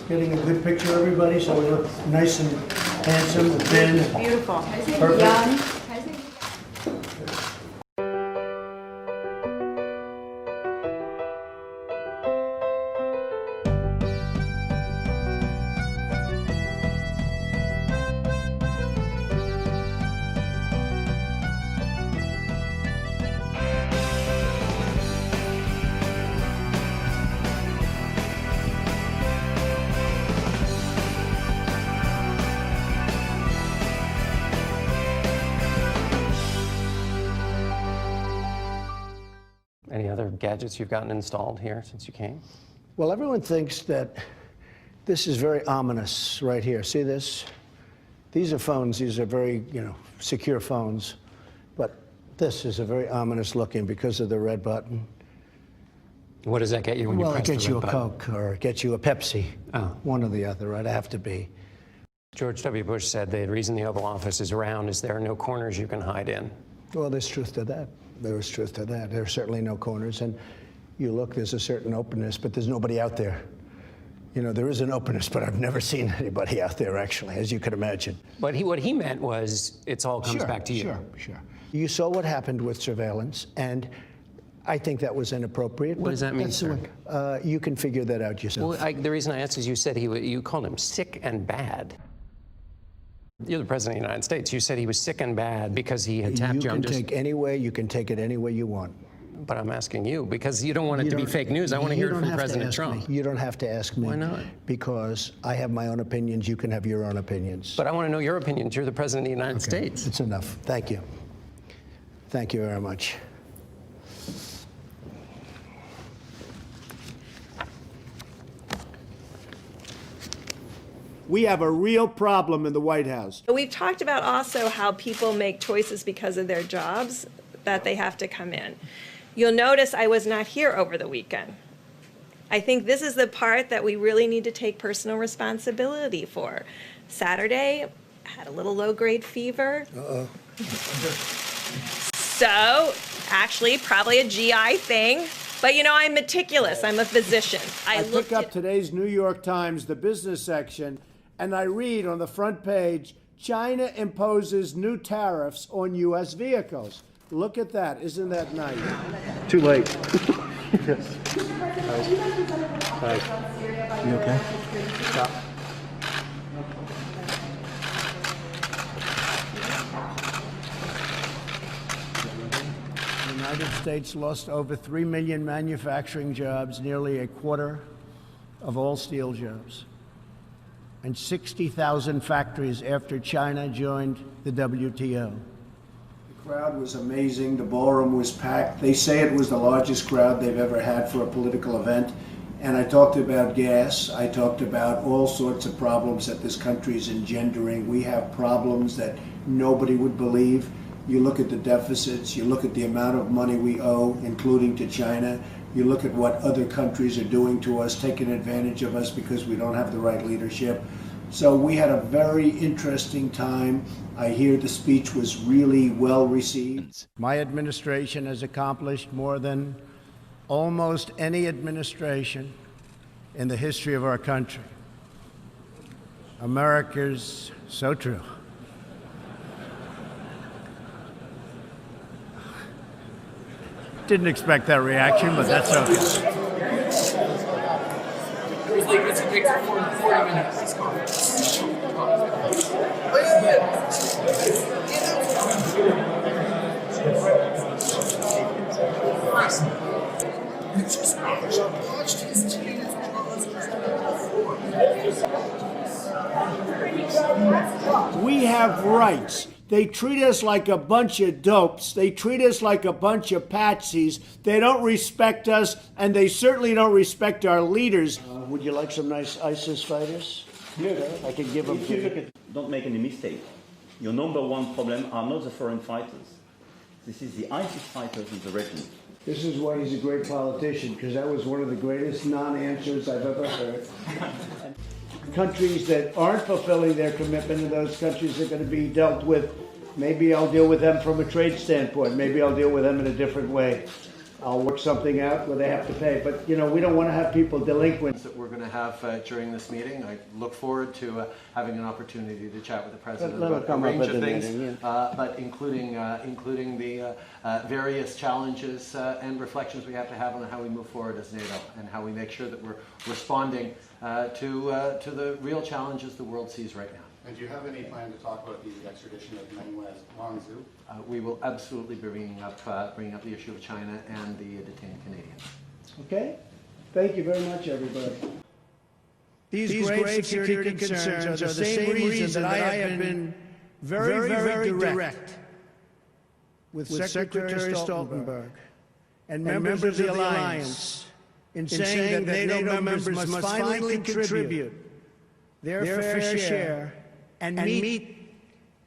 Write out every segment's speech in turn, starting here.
getting a good picture of everybody, so we look nice and handsome and thin. Beautiful. Perfect. Young. Any other gadgets you've gotten installed here since you came? Well, everyone thinks that this is very ominous right here. See this? These are phones. These are very, secure phones. But this is a very ominous looking because of the red button. What does that get you when you Well, press it gets the you a red button? Coke or it gets you a Pepsi. Oh. One or the other, right? I have to be. George W. Bush said the reason the Oval Office is around is there are no corners you can hide in. Well, there's truth to that. There is truth to that. There are certainly no corners. And you look, there's a certain openness, but there's nobody out there. There is an openness, but I've never seen anybody out there, actually, as you can imagine. But what he meant was it all comes back to you. Sure. You saw what happened with surveillance, and I think that was inappropriate. What does that mean, sir? You can figure that out yourself. Well, the reason I asked is you said you called him sick and bad. You're the president of the United States. You said he was sick and bad because he had tapped you. You can take it any way you want. But I'm asking you because you don't want it to be fake news. I want to hear it from President Trump. You don't have to ask me. Why not? Because I have my own opinions. You can have your own opinions. But I want to know your opinions. You're the president of the United States. It's enough. Thank you. Thank you very much. We have a real problem in the White House. We've talked about also how people make choices because of their jobs, that they have to come in. You'll notice I was not here over the weekend. I think this is the part that we really need to take personal responsibility for. Saturday, I had a little low-grade fever. Uh-oh. So, actually, probably a GI thing. But I'm meticulous. I'm a physician. I pick up today's New York Times, the business section, and I read on the front page, China imposes new tariffs on U.S. vehicles. Look at that. Isn't that nice? Too late. Yes. Hi. You okay? Stop. The United States lost over 3 million manufacturing jobs, nearly a quarter of all steel jobs, and 60,000 factories after China joined the WTO. The crowd was amazing. The ballroom was packed. They say it was the largest crowd they've ever had for a political event. And I talked about gas. I talked about all sorts of problems that this country is engendering. We have problems that nobody would believe. You look at the deficits, you look at the amount of money we owe, including to China. You look at what other countries are doing to us, taking advantage of us because we don't have the right leadership. So we had a very interesting time. I hear the speech was really well received. My administration has accomplished more than almost any administration in the history of our country. America's so true. Didn't expect that reaction, but that's okay. It's a big 40-minute press conference. We have rights. They treat us like a bunch of dopes. They treat us like a bunch of patsies. They don't respect us, and they certainly don't respect our leaders. Would you like some nice ISIS fighters? Yes. I can give them to you. Don't make any mistake. Your number one problem are not the foreign fighters. This is the ISIS fighters in the regiment. This is why he's a great politician, because that was one of the greatest non-answers I've ever heard. Countries that aren't fulfilling their commitment in those countries are going to be dealt with. Maybe I'll deal with them from a trade standpoint. Maybe I'll deal with them in a different way. I'll work something out where they have to pay. But, you know, we don't want to have people delinquent. That we're going to have during this meeting. I look forward to having an opportunity to chat with the president Let him about a come up range at of the things, meeting, but including the various challenges and reflections we have to have on how we move forward as NATO and how we make sure that we're responding to the real challenges the world sees right now. And do you have any plan to talk about the extradition of Meng Wanzhou? We will absolutely be bringing up the issue of China and the detained Canadians. Okay? Thank you very much, everybody. These grave security concerns are the same reason that I have been very direct with Secretary Stoltenberg and members of the Alliance in saying that NATO members must finally contribute their fair share and meet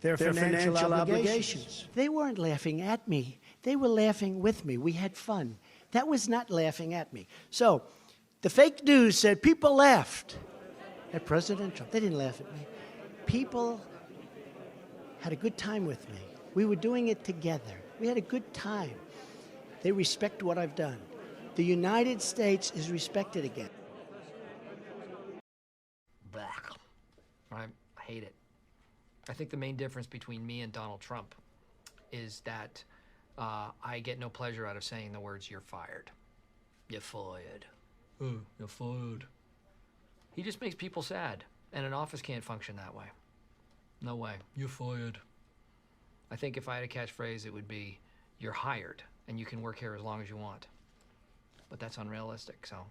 their financial obligations. They weren't laughing at me. They were laughing with me. We had fun. That was not laughing at me. So the fake news said people laughed at President Trump. They didn't laugh at me. People had a good time with me. We were doing it together. We had a good time. They respect what I've done. The United States is respected again. I hate it. I think the main difference between me and Donald Trump is that I get no pleasure out of saying the words, "You're fired." You're fired. Oh, you're fired. He just makes people sad, and an office can't function that way. No way. You're fired. I think if I had a catchphrase, it would be, "You're hired, and you can work here as long as you want." But that's unrealistic, so